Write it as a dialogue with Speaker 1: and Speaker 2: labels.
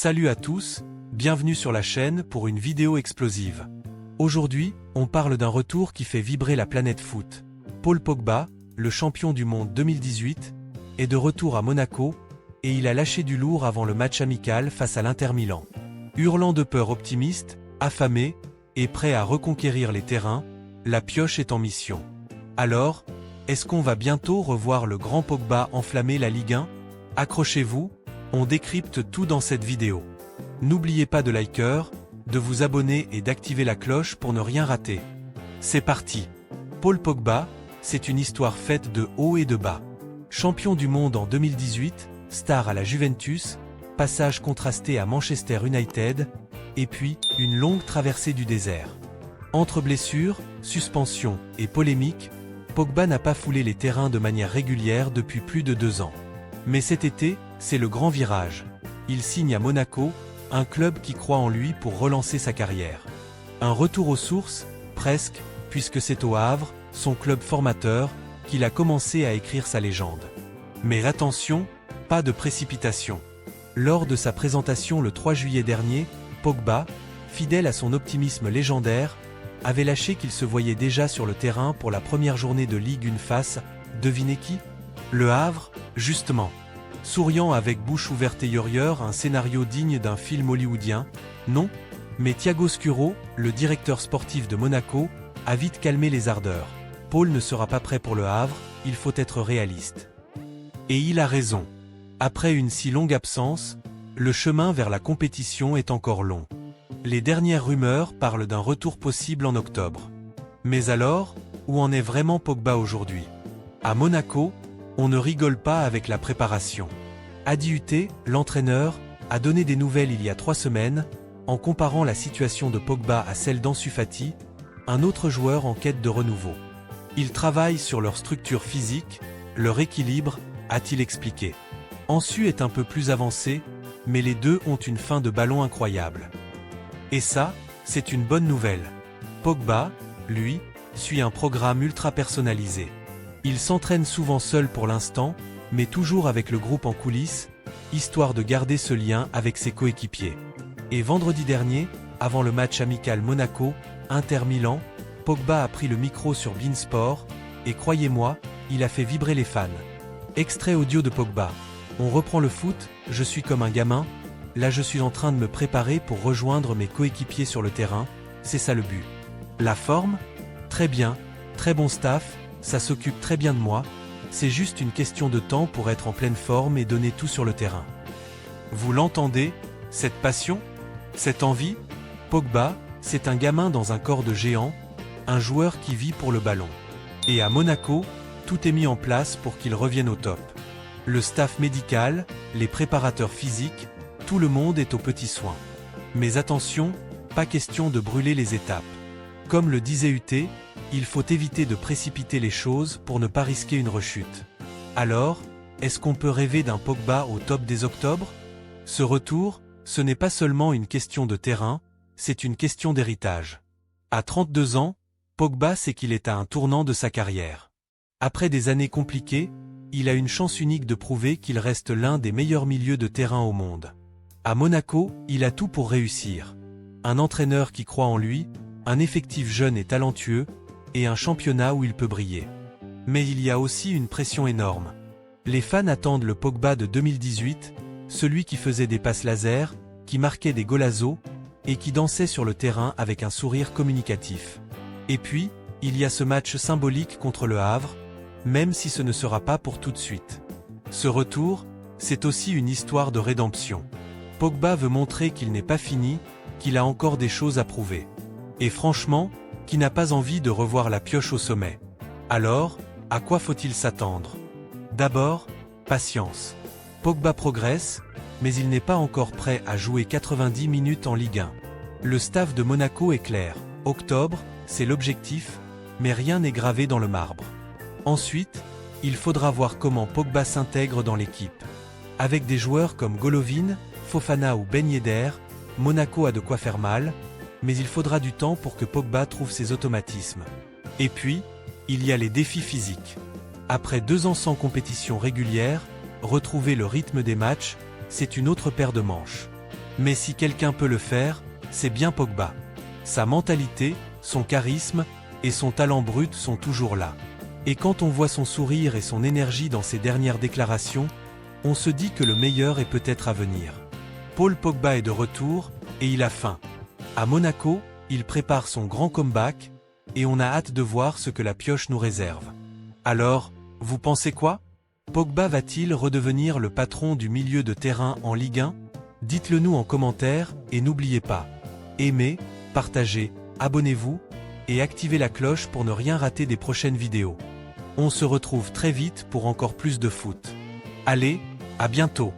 Speaker 1: Salut à tous, bienvenue sur la chaîne pour une vidéo explosive. Aujourd'hui, on parle d'un retour qui fait vibrer la planète foot. Paul Pogba, le champion du monde 2018, est de retour à Monaco, et il a lâché du lourd avant le match amical face à l'Inter Milan. Hurlant de peur optimiste, affamé, et prêt à reconquérir les terrains, la pioche est en mission. Alors, est-ce qu'on va bientôt revoir le grand Pogba enflammer la Ligue 1? Accrochez-vous, on décrypte tout dans cette vidéo. N'oubliez pas de liker, de vous abonner et d'activer la cloche pour ne rien rater. C'est parti. Paul Pogba, c'est une histoire faite de haut et de bas. Champion du monde en 2018, star à la Juventus, passage contrasté à Manchester United, et puis une longue traversée du désert. Entre blessures, suspensions et polémiques, Pogba n'a pas foulé les terrains de manière régulière depuis plus de 2 ans. Mais cet été, c'est le grand virage. Il signe à Monaco, un club qui croit en lui pour relancer sa carrière. Un retour aux sources, presque, puisque c'est au Havre, son club formateur, qu'il a commencé à écrire sa légende. Mais attention, pas de précipitation. Lors de sa présentation le 3 juillet dernier, Pogba, fidèle à son optimisme légendaire, avait lâché qu'il se voyait déjà sur le terrain pour la première journée de Ligue 1 face, devinez qui? Le Havre, justement. Souriant avec bouche ouverte et yorieur, un scénario digne d'un film hollywoodien, non, mais Thiago Scuro, le directeur sportif de Monaco, a vite calmé les ardeurs. Paul ne sera pas prêt pour le Havre, il faut être réaliste. Et il a raison. Après une si longue absence, le chemin vers la compétition est encore long. Les dernières rumeurs parlent d'un retour possible en octobre. Mais alors, où en est vraiment Pogba aujourd'hui? À Monaco, on ne rigole pas avec la préparation. Adi Hütter, l'entraîneur, a donné des nouvelles il y a 3 semaines, en comparant la situation de Pogba à celle d'Ansu Fati, un autre joueur en quête de renouveau. Ils travaillent sur leur structure physique, leur équilibre, a-t-il expliqué. Ansu est un peu plus avancé, mais les deux ont une fin de ballon incroyable. Et ça, c'est une bonne nouvelle. Pogba, lui, suit un programme ultra personnalisé. Il s'entraîne souvent seul pour l'instant, mais toujours avec le groupe en coulisses, histoire de garder ce lien avec ses coéquipiers. Et vendredi dernier, avant le match amical Monaco-Inter Milan, Pogba a pris le micro sur beIN Sport, et croyez-moi, il a fait vibrer les fans. Extrait audio de Pogba. On reprend le foot, je suis comme un gamin, là je suis en train de me préparer pour rejoindre mes coéquipiers sur le terrain, c'est ça le but. La forme? Très bien, très bon staff, ça s'occupe très bien de moi, c'est juste une question de temps pour être en pleine forme et donner tout sur le terrain. Vous l'entendez, cette passion? Cette envie? Pogba, c'est un gamin dans un corps de géant, un joueur qui vit pour le ballon. Et à Monaco, tout est mis en place pour qu'il revienne au top. Le staff médical, les préparateurs physiques, tout le monde est aux petits soins. Mais attention, pas question de brûler les étapes. Comme le disait Hütter, il faut éviter de précipiter les choses pour ne pas risquer une rechute. Alors, est-ce qu'on peut rêver d'un Pogba au top dès octobre? Ce retour, ce n'est pas seulement une question de terrain, c'est une question d'héritage. À 32 ans, Pogba sait qu'il est à un tournant de sa carrière. Après des années compliquées, il a une chance unique de prouver qu'il reste l'un des meilleurs milieux de terrain au monde. À Monaco, il a tout pour réussir. Un entraîneur qui croit en lui, un effectif jeune et talentueux, et un championnat où il peut briller. Mais il y a aussi une pression énorme. Les fans attendent le Pogba de 2018, celui qui faisait des passes laser, qui marquait des golazos, et qui dansait sur le terrain avec un sourire communicatif. Et puis, il y a ce match symbolique contre le Havre, même si ce ne sera pas pour tout de suite. Ce retour, c'est aussi une histoire de rédemption. Pogba veut montrer qu'il n'est pas fini, qu'il a encore des choses à prouver. Et franchement, qui n'a pas envie de revoir la pioche au sommet. Alors, à quoi faut-il s'attendre? D'abord, patience. Pogba progresse, mais il n'est pas encore prêt à jouer 90 minutes en Ligue 1. Le staff de Monaco est clair. Octobre, c'est l'objectif, mais rien n'est gravé dans le marbre. Ensuite, il faudra voir comment Pogba s'intègre dans l'équipe. Avec des joueurs comme Golovin, Fofana ou Ben Yedder, Monaco a de quoi faire mal, mais il faudra du temps pour que Pogba trouve ses automatismes. Et puis, il y a les défis physiques. Après 2 ans sans compétition régulière, retrouver le rythme des matchs, c'est une autre paire de manches. Mais si quelqu'un peut le faire, c'est bien Pogba. Sa mentalité, son charisme et son talent brut sont toujours là. Et quand on voit son sourire et son énergie dans ses dernières déclarations, on se dit que le meilleur est peut-être à venir. Paul Pogba est de retour, et il a faim. À Monaco, il prépare son grand comeback, et on a hâte de voir ce que la pioche nous réserve. Alors, vous pensez quoi? Pogba va-t-il redevenir le patron du milieu de terrain en Ligue 1? Dites-le nous en commentaire, et n'oubliez pas, aimez, partagez, abonnez-vous, et activez la cloche pour ne rien rater des prochaines vidéos. On se retrouve très vite pour encore plus de foot. Allez, à bientôt!